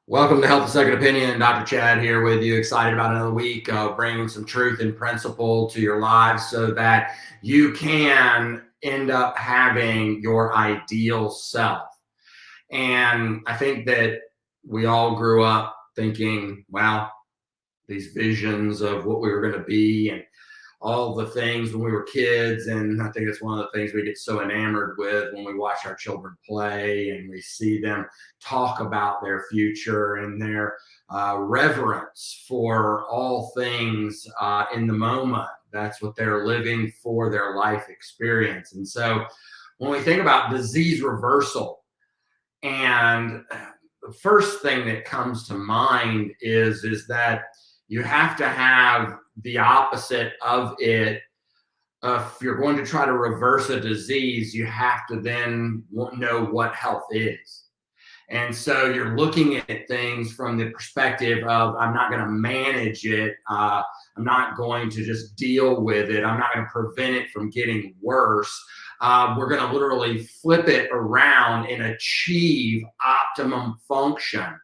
Welcome to Health and Second Opinion. Dr. Chad here with you. Excited about another week of bringing some truth and principle to your lives so that you can end up having your ideal self. And I think that we all grew up thinking, well, these visions of what we were going to be and all the things when we were kids. And I think it's one of the things we get so enamored with when we watch our children play and we see them talk about their future and their reverence for all things in the moment. That's what they're living for, their life experience. And so when we think about disease reversal, and the first thing that comes to mind is that you have to have the opposite of it. If you're going to try to reverse a disease, you have to then know what health is. And so you're looking at things from the perspective of, I'm not going to manage it. I'm not going to just deal with it. I'm not going to prevent it from getting worse. We're going to literally flip it around and achieve optimum function.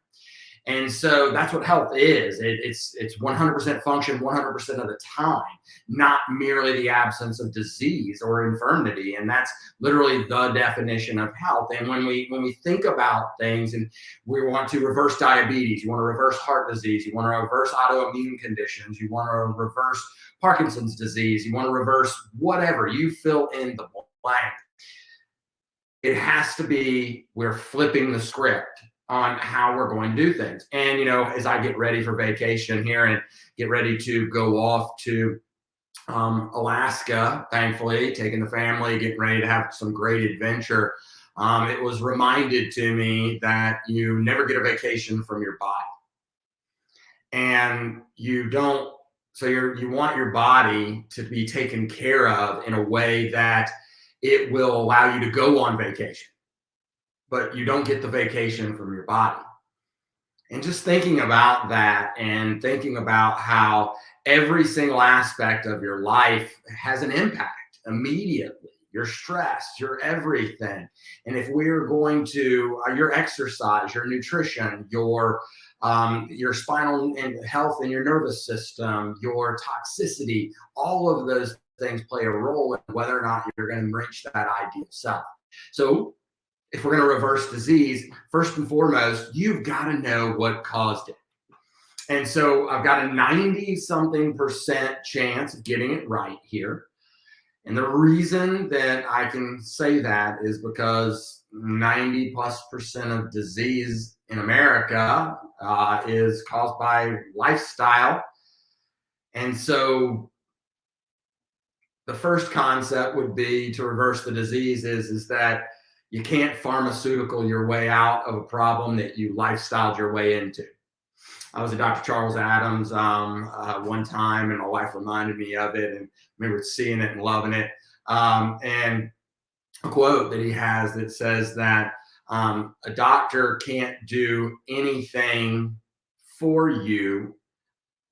And so that's what health is. It's 100% function 100% of the time, not merely the absence of disease or infirmity. And that's literally the definition of health. And when we think about things and we want to reverse diabetes, you want to reverse heart disease, you want to reverse autoimmune conditions, you want to reverse Parkinson's disease, you want to reverse whatever, you fill in the blank. It has to be, we're flipping the script on how we're going to do things. And, as I get ready for vacation here and get ready to go off to Alaska, thankfully, taking the family, getting ready to have some great adventure, it was reminded to me that you never get a vacation from your body. And you don't, so you want your body to be taken care of in a way that it will allow you to go on vacation, but you don't get the vacation from your body. And just thinking about that and thinking about how every single aspect of your life has an impact immediately. Your stress, your everything. And if we're going to your exercise, your nutrition, your spinal and health and your nervous system, your toxicity, all of those things play a role in whether or not you're going to reach that ideal self. So if we're going to reverse disease, first and foremost, you've got to know what caused it. And so I've got a 90-something% chance of getting it right here. And the reason that I can say that is because 90+% of disease in America is caused by lifestyle. And so the first concept would be to reverse the disease is that you can't pharmaceutical your way out of a problem that you lifestyled your way into. I was at Dr. Charles Adams one time, and my wife reminded me of it, and I remember seeing it and loving it. And a quote that he has that says that a doctor can't do anything for you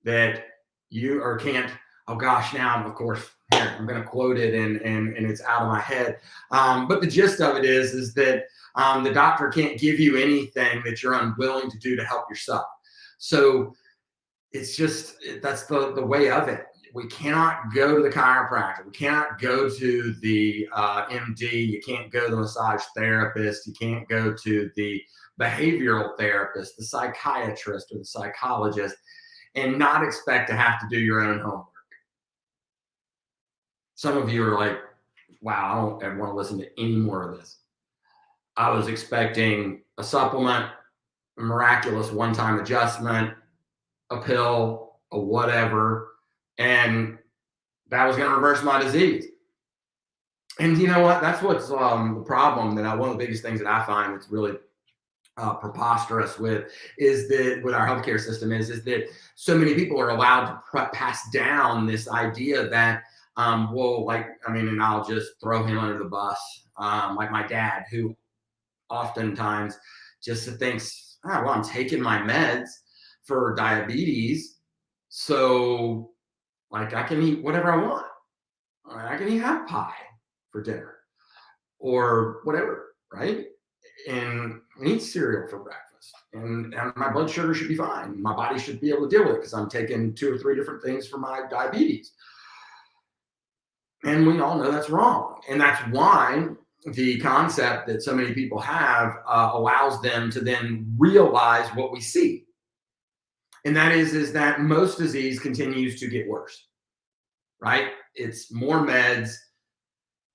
that you or can't. Oh gosh, now of course here I'm going to quote it, and it's out of my head. But the gist of it is that the doctor can't give you anything that you're unwilling to do to help yourself. So it's just, that's the way of it. We cannot go to the chiropractor. We cannot go to the MD. You can't go to the massage therapist. You can't go to the behavioral therapist, the psychiatrist, or the psychologist, and not expect to have to do your own homework. Some of you are like, wow, I don't ever want to listen to any more of this. I was expecting a supplement, a miraculous one-time adjustment, a pill, a whatever, and that was going to reverse my disease. And you know what? That's what's the problem. One of the biggest things that I find that's really preposterous with is that with our healthcare system is that so many people are allowed to pass down this idea that and I'll just throw him under the bus, like my dad, who oftentimes just thinks, oh, well, I'm taking my meds for diabetes, so like I can eat whatever I want. I can eat half pie for dinner or whatever, right? And eat cereal for breakfast. breakfast, and my blood sugar should be fine. My body should be able to deal with it because I'm taking 2 or 3 different things for my diabetes. And we all know that's wrong. And that's why the concept that so many people have allows them to then realize what we see. And that is that most disease continues to get worse, right? It's more meds.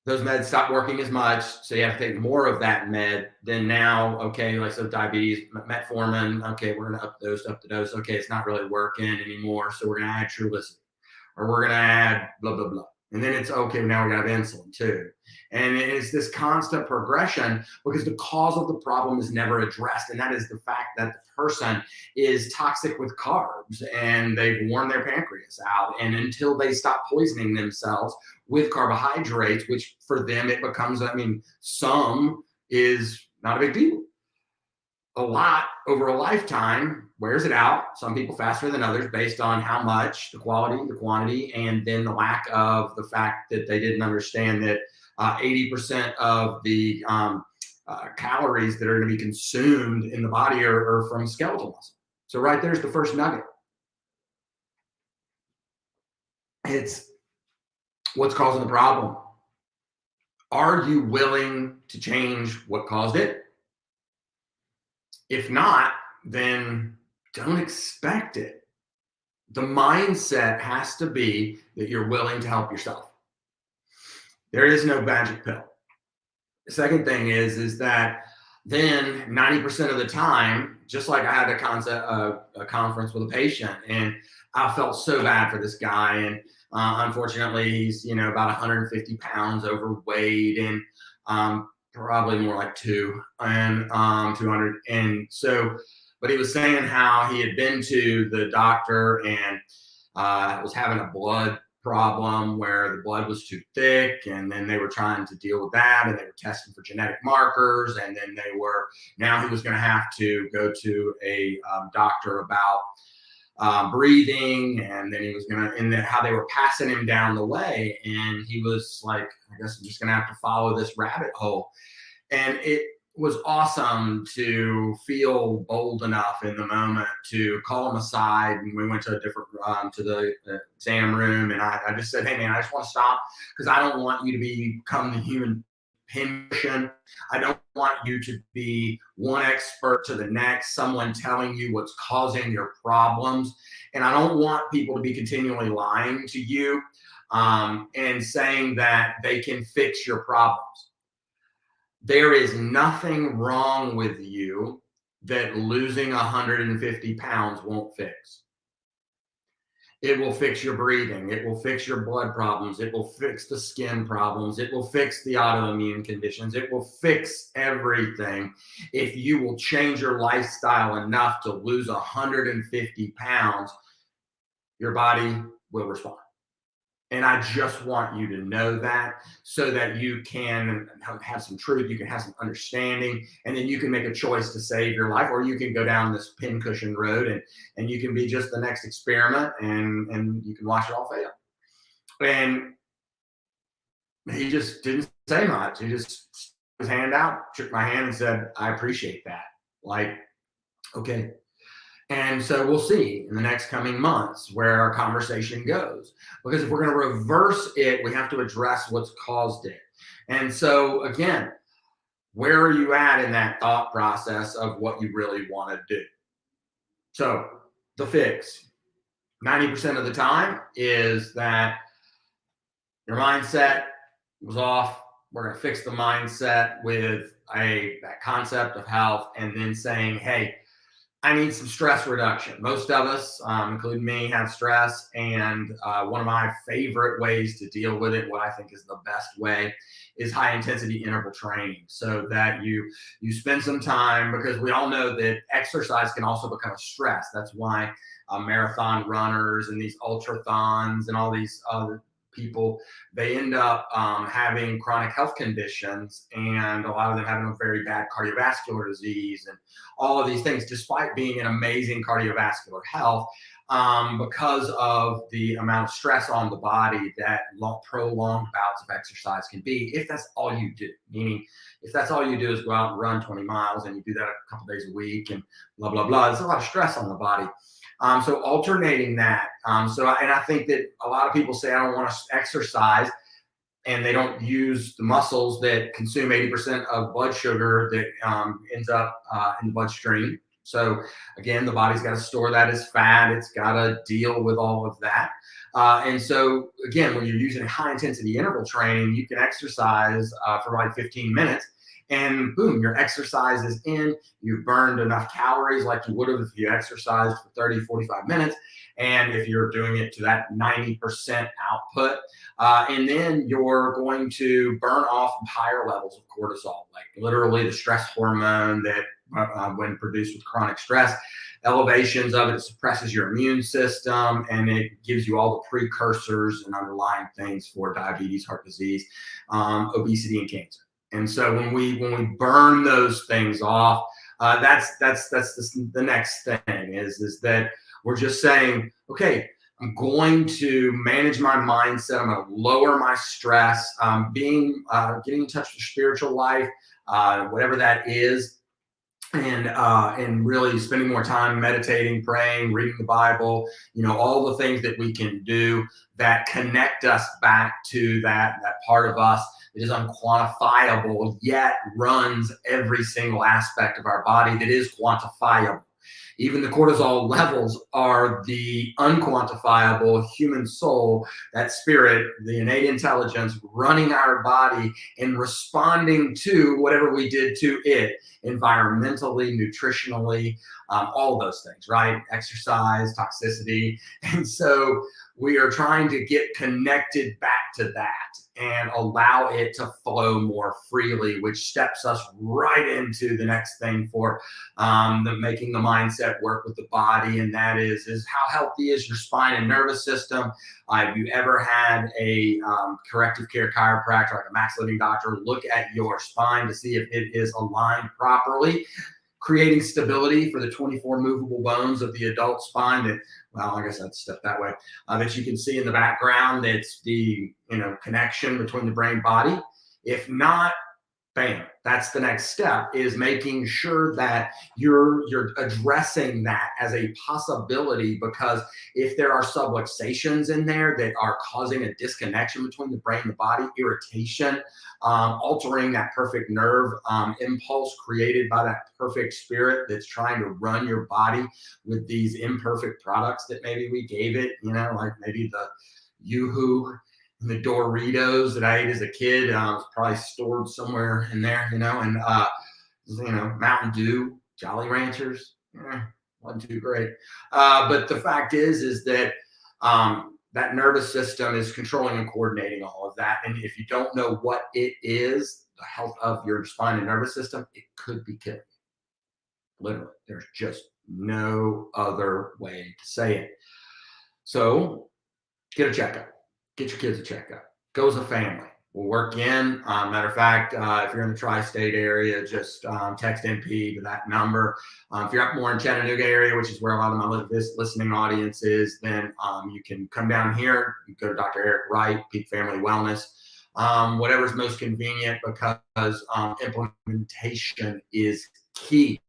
Those meds stop working as much, so you have to take more of that med. Then now, okay, like so diabetes, metformin, okay, we're gonna up the dose. Okay, it's not really working anymore, so we're gonna add Trulicity, or we're gonna add blah blah blah. And then it's okay, now we got insulin too. And it's this constant progression because the cause of the problem is never addressed. And that is the fact that the person is toxic with carbs and they've worn their pancreas out. And until they stop poisoning themselves with carbohydrates, which for them it becomes, I mean, some is not a big deal. A lot over a lifetime wears it out. Some people faster than others based on how much, the quality, the quantity, and then the lack of the fact that they didn't understand that 80% of the calories that are going to be consumed in the body are from skeletal muscle. So right there's the first nugget. It's what's causing the problem. Are you willing to change what caused it? If not, then don't expect it. The mindset has to be that you're willing to help yourself. There is no magic pill. The second thing is that then 90% of the time, just like I had a conference with a patient, and I felt so bad for this guy, and unfortunately he's about 150 pounds overweight, and probably more like 200. And so, but he was saying how he had been to the doctor and was having a blood problem where the blood was too thick, and then they were trying to deal with that, and they were testing for genetic markers, and then now he was going to have to go to a doctor about breathing, and then he was gonna, and then how they were passing him down the way, and he was like, I guess I'm just gonna have to follow this rabbit hole. And it was awesome to feel bold enough in the moment to call him aside, and we went to a different to the exam room, and I just said, hey man, I just want to stop because I don't want you to become the human pincushion. I don't want you to be one expert to the next, someone telling you what's causing your problems. And I don't want people to be continually lying to you and saying that they can fix your problems. There is nothing wrong with you that losing 150 pounds won't fix. It will fix your breathing. It will fix your blood problems. It will fix the skin problems. It will fix the autoimmune conditions. It will fix everything if you will change your lifestyle enough to lose 150 pounds. Your body will respond. And I just want you to know that so that you can have some truth, you can have some understanding, and then you can make a choice to save your life, or you can go down this pincushion road and you can be just the next experiment and you can watch it all fail. And he just didn't say much. He just stuck his hand out, shook my hand and said, I appreciate that. Like, okay. And so we'll see in the next coming months where our conversation goes. Because if we're going to reverse it, we have to address what's caused it. And so, again, where are you at in that thought process of what you really want to do? So the fix, 90% of the time, is that your mindset was off. We're going to fix the mindset with that concept of health, and then saying, hey, I need some stress reduction. Most of us, including me, have stress. And one of my favorite ways to deal with it, what I think is the best way, is high intensity interval training. So that you spend some time, because we all know that exercise can also become a stress. That's why marathon runners and these ultrathons and all these people, they end up having chronic health conditions, and a lot of them having a very bad cardiovascular disease and all of these things, despite being in amazing cardiovascular health, because of the amount of stress on the body that prolonged bouts of exercise can be, if that's all you do. Meaning, if that's all you do is go out and run 20 miles and you do that a couple days a week and blah, blah, blah, there's a lot of stress on the body. So alternating that. And I think that a lot of people say, I don't want to exercise, and they don't use the muscles that consume 80% of blood sugar that ends up in the bloodstream. So again, the body's got to store that as fat. It's got to deal with all of that. And so again, when you're using high intensity interval training, you can exercise for like 15 minutes, and boom, your exercise is in. You've burned enough calories like you would have if you exercised for 30, 45 minutes. And if you're doing it to that 90% output, and then you're going to burn off higher levels of cortisol, like literally the stress hormone that when produced with chronic stress, elevations of it suppresses your immune system, and it gives you all the precursors and underlying things for diabetes, heart disease, obesity, and cancer. And so when we burn those things off, that's the next thing is that we're just saying, okay, I'm going to manage my mindset. I'm going to lower my stress. Getting in touch with spiritual life, whatever that is, and really spending more time meditating, praying, reading the Bible. All the things that we can do that connect us back to that part of us that is unquantifiable, yet runs every single aspect of our body that is quantifiable. Even the cortisol levels are the unquantifiable human soul, that spirit, the innate intelligence running our body and responding to whatever we did to it, environmentally, nutritionally, all of those things, right? Exercise, toxicity. And so we are trying to get connected back to that and allow it to flow more freely, which steps us right into the next thing for making the mindset work with the body. And that is how healthy is your spine and nervous system? Have you ever had a corrective care chiropractor, like a Max Living doctor, look at your spine to see if it is aligned properly, creating stability for the 24 movable bones of the adult spine that, well, I guess I'd step that way, that you can see in the background. That's the connection between the brain body. If not, bam, that's the next step, is making sure that you're addressing that as a possibility, because if there are subluxations in there that are causing a disconnection between the brain and the body, irritation, altering that perfect nerve impulse created by that perfect spirit that's trying to run your body with these imperfect products that maybe we gave it, like maybe the Yoo-hoo and the Doritos that I ate as a kid, was probably stored somewhere in there, and Mountain Dew, Jolly Ranchers, wasn't too great. But the fact is that that nervous system is controlling and coordinating all of that. And if you don't know what it is, the health of your spine and nervous system, it could be killing you. Literally, there's just no other way to say it. So get a checkup. Get your kids a checkup. Go as a family. We'll work in. Matter of fact, if you're in the tri-state area, just text NP to that number. If you're up more in Chattanooga area, which is where a lot of my listening audience is, then you can come down here. You go to Dr. Eric Wright, Peak Family Wellness, whatever's most convenient, because implementation is key.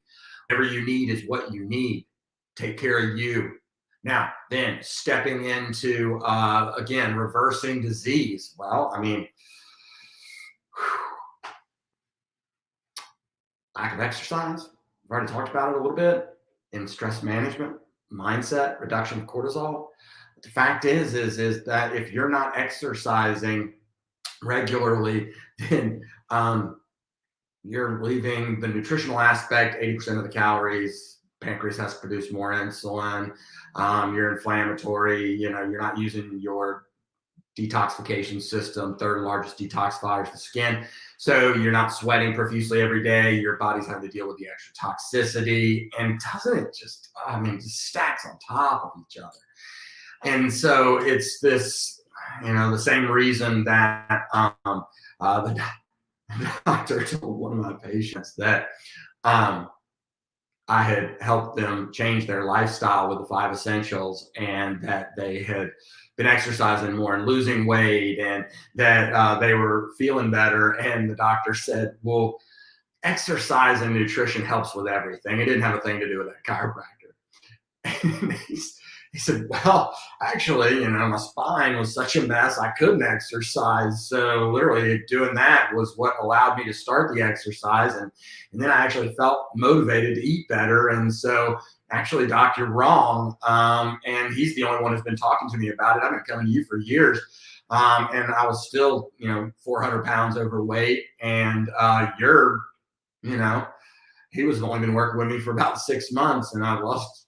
Whatever you need is what you need. Take care of you. Now, then stepping into, again, reversing disease. Well, lack of exercise. I've already talked about it a little bit, in stress management, mindset, reduction of cortisol. But the fact is that if you're not exercising regularly, then you're leaving the nutritional aspect, 80% of the calories. Pancreas has to produce more insulin. You're inflammatory. You're not using your detoxification system. Third largest detoxifier is the skin. So you're not sweating profusely every day. Your body's having to deal with the extra toxicity. And doesn't it just stacks on top of each other. And so it's this the same reason that the doctor told one of my patients that um, I had helped them change their lifestyle with the 5 essentials, and that they had been exercising more and losing weight, and that they were feeling better. And the doctor said, well, exercise and nutrition helps with everything. It didn't have a thing to do with that chiropractor. And he said, well, actually, my spine was such a mess, I couldn't exercise. So literally doing that was what allowed me to start the exercise. And then I actually felt motivated to eat better. And so actually, doc, you're wrong. And he's the only one who's been talking to me about it. I've been coming to you for years. And I was still, 400 pounds overweight. And he was only been working with me for about 6 months, and I lost,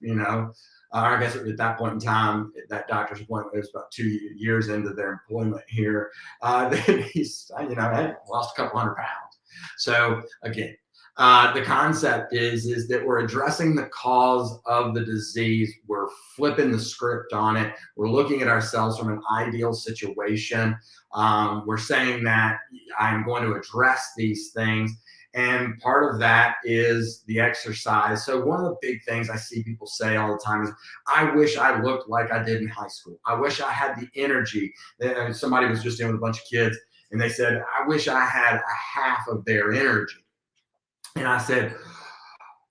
I guess at that point in time, that doctor's appointment, it was about 2 years into their employment here. Then he's, I lost a couple hundred pounds. So again, the concept is that we're addressing the cause of the disease. We're flipping the script on it. We're looking at ourselves from an ideal situation. We're saying that I'm going to address these things. And part of that is the exercise. So one of the big things I see people say all the time is, I wish I looked like I did in high school. I wish I had the energy. Somebody was just in with a bunch of kids, and they said, I wish I had a half of their energy. And I said,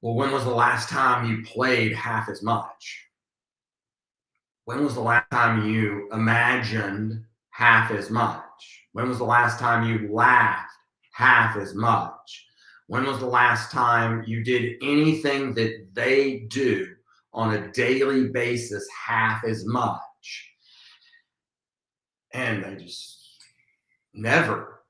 well, when was the last time you played half as much? When was the last time you imagined half as much? When was the last time you laughed half as much? When was the last time you did anything that they do on a daily basis half as much? And they just never.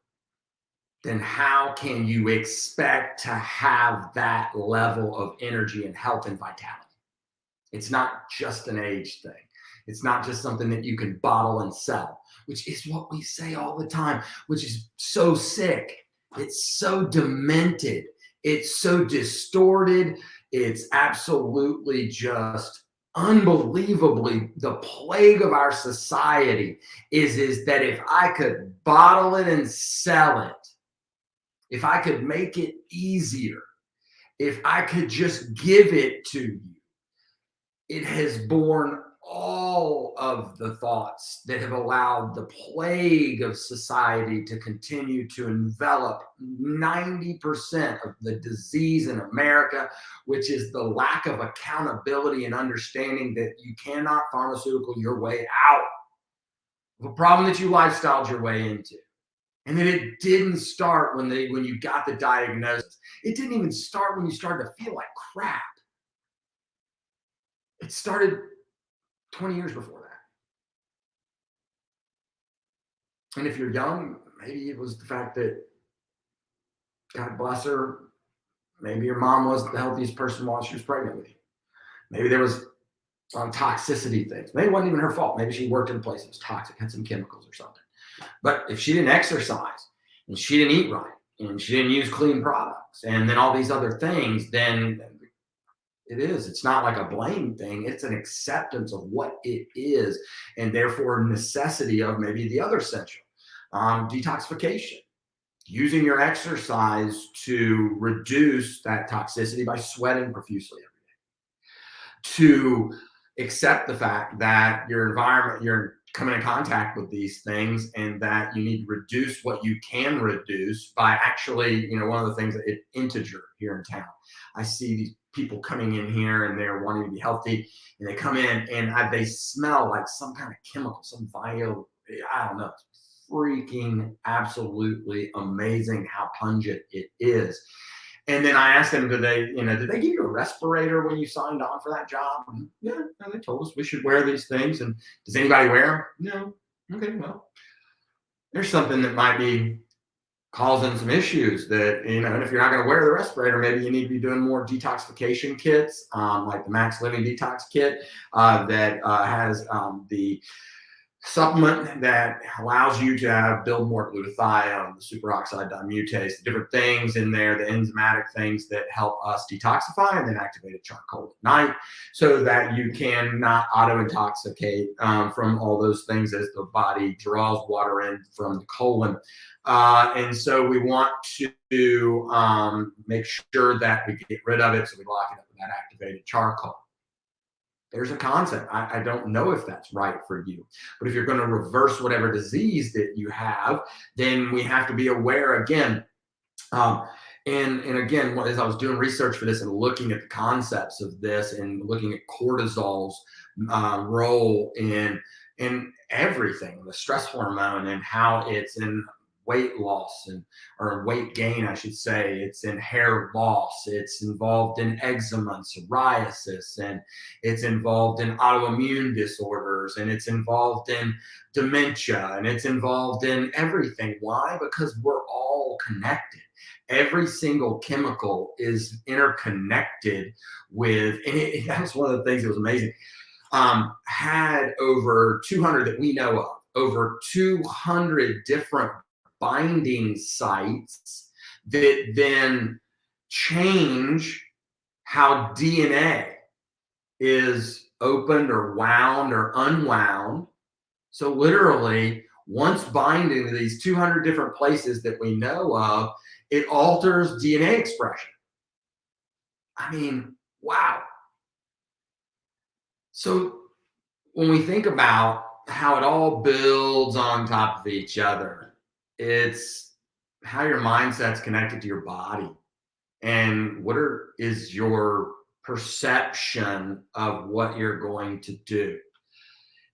Then how can you expect to have that level of energy and health and vitality? It's not just an age thing. It's not just something that you can bottle and sell, which is what we say all the time, which is so sick. It's so demented. It's so distorted. It's absolutely just unbelievably the plague of our society is that if I could bottle it and sell it, if I could make it easier, if I could just give it to you, it has borne all of the thoughts that have allowed the plague of society to continue to envelop 90% of the disease in America, which is the lack of accountability and understanding that you cannot pharmaceutical your way out of a problem that you lifestyled your way into. And that it didn't start when you got the diagnosis. It didn't even start when you started to feel like crap. It started 20 years before that. And if you're young, maybe it was the fact that, God bless her, maybe your mom was the healthiest person while she was pregnant with you. Maybe there was some toxicity things. Maybe it wasn't even her fault. Maybe she worked in a place that was toxic, had some chemicals or something. But if she didn't exercise, and she didn't eat right, and she didn't use clean products, and then all these other things, then it's not like a blame thing. It's an acceptance of what it is, and therefore necessity of maybe the other essential. Detoxification, using your exercise to reduce that toxicity by sweating profusely every day. To accept the fact that your environment, you're coming in contact with these things, and that you need to reduce what you can reduce by actually, one of the things that Integer here in town, I see these people coming in here and they're wanting to be healthy, and they come in and they smell like some kind of chemical, some bio, I don't know. It's freaking absolutely amazing how pungent it is. And then I asked them, did they give you a respirator when you signed on for that job? And yeah, they told us we should wear these things. And does anybody wear them? No. Okay, well, there's something that might be causing some issues that, and if you're not going to wear the respirator, maybe you need to be doing more detoxification kits, like the Max Living Detox Kit that has the supplement that allows you to build more glutathione, the superoxide dismutase, the different things in there, the enzymatic things that help us detoxify, and then activated charcoal at night so that you can not auto-intoxicate from all those things as the body draws water in from the colon. And so we want to make sure that we get rid of it, so we lock it up with that activated charcoal. There's a concept. I don't know if that's right for you, but if you're going to reverse whatever disease that you have, then we have to be aware again. And again, as I was doing research for this and looking at the concepts of this and looking at cortisol's role in everything, the stress hormone and how it's in weight loss or weight gain, I should say. It's in hair loss. It's involved in eczema, psoriasis, and it's involved in autoimmune disorders, and it's involved in dementia, and it's involved in everything. Why? Because we're all connected. Every single chemical is interconnected with, and that was one of the things that was amazing. Had over 200 that we know of, over 200 different binding sites that then change how DNA is opened or wound or unwound. So literally, once binding to these 200 different places that we know of, it alters DNA expression. I mean, wow. So when we think about how it all builds on top of each other, it's how your mindset's connected to your body and is your perception of what you're going to do.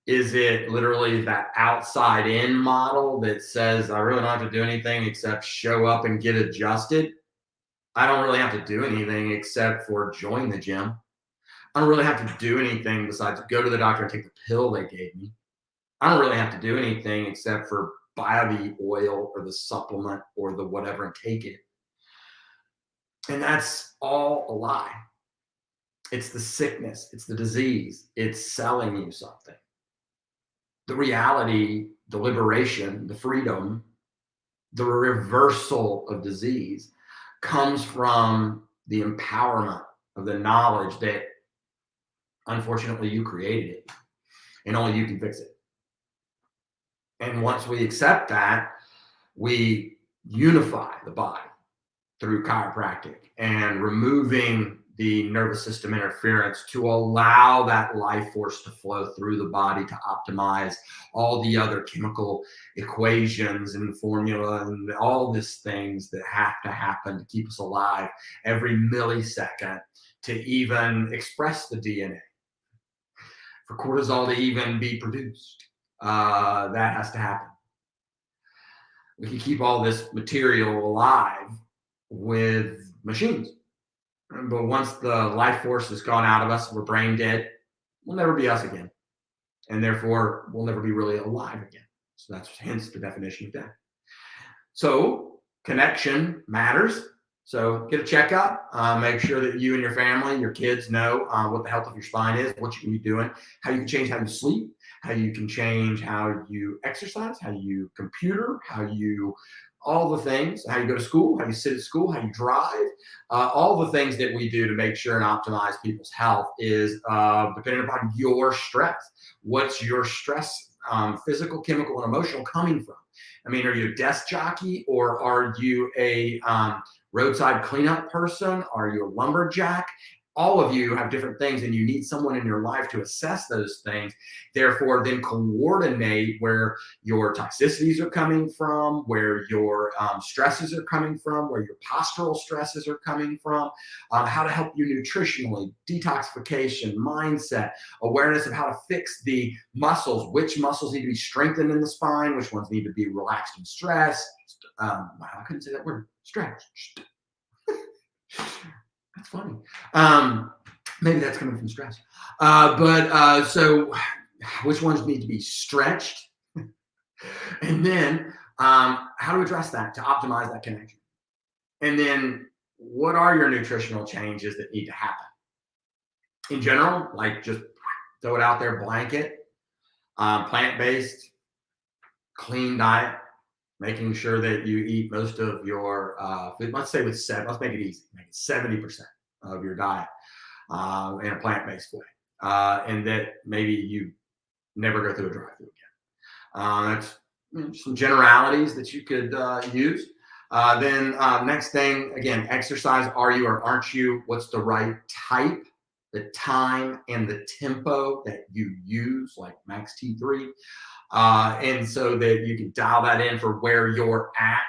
Is it literally that outside in model that says, I really don't have to do anything except show up and get adjusted? I don't really have to do anything except for join the gym. I don't really have to do anything besides go to the doctor and take the pill they gave me. I don't really have to do anything except for buy the oil or the supplement or the whatever and take it. And that's all a lie. It's the sickness, it's the disease, it's selling you something. The reality, the liberation, the freedom, the reversal of disease comes from the empowerment of the knowledge that unfortunately you created it and only you can fix it. And once we accept that, we unify the body through chiropractic and removing the nervous system interference to allow that life force to flow through the body to optimize all the other chemical equations and formula and all these things that have to happen to keep us alive every millisecond to even express the DNA. For cortisol to even be produced, that has to happen. We can keep all this material alive with machines. But once the life force has gone out of us, we're brain dead, we'll never be us again. And therefore, we'll never be really alive again. So that's hence the definition of death. So connection matters. So get a checkup. Make sure that you and your family, your kids know what the health of your spine is, what you can be doing, how you can change how you sleep, how you can change how you exercise, how you computer, all the things, how you go to school, how you sit at school, how you drive, all the things that we do to make sure and optimize people's health is dependent upon your stress. What's your stress, physical, chemical, and emotional coming from? I mean, are you a desk jockey or are you a roadside cleanup person? Are you a lumberjack? All of you have different things and you need someone in your life to assess those things. Therefore, then coordinate where your toxicities are coming from, where your stresses are coming from, where your postural stresses are coming from, how to help you nutritionally, detoxification, mindset, awareness of how to fix the muscles, which muscles need to be strengthened in the spine, which ones need to be relaxed and stressed. Wow, I couldn't say that word, stretched. That's funny. Maybe that's coming from stress. So which ones need to be stretched? And then how to address that to optimize that connection? And then what are your nutritional changes that need to happen? In general, like just throw it out there, blanket. Plant-based, clean diet, making sure that you eat most of your food. Let's say with let's make it easy, make it 70% of your diet in a plant-based way, and that maybe you never go through a drive-through again. That's some generalities that you could use. Then next thing, again, exercise. Are you or aren't you? What's the right type, the time, and the tempo that you use, like Max T3, and so that you can dial that in for where you're at,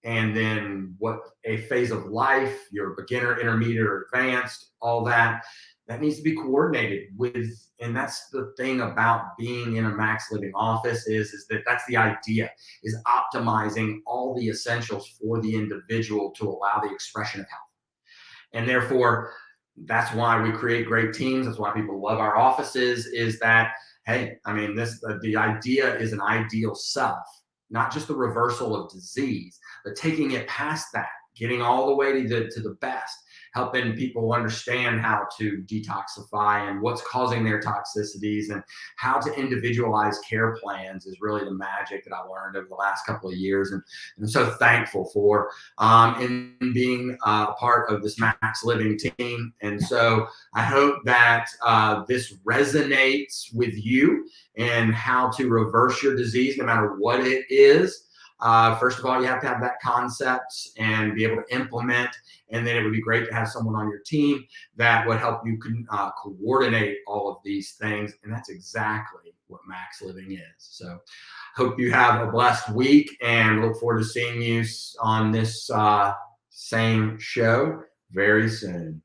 and then what a phase of life, your beginner, intermediate, or advanced, all that needs to be coordinated with. And that's the thing about being in a Max Living office is that that's the idea, is optimizing all the essentials for the individual to allow the expression of health. And therefore, that's why we create great teams. That's why people love our offices, is that, hey, I mean, the idea is an ideal self, not just the reversal of disease, but taking it past that, getting all the way to the best, helping people understand how to detoxify and what's causing their toxicities, and how to individualize care plans is really the magic that I learned over the last couple of years. And I'm so thankful for in being a part of this Max Living team. And so I hope that this resonates with you and how to reverse your disease, no matter what it is. First of all, you have to have that concept and be able to implement, and then it would be great to have someone on your team that would help you coordinate all of these things, and that's exactly what Max Living is. So hope you have a blessed week, and look forward to seeing you on this same show very soon.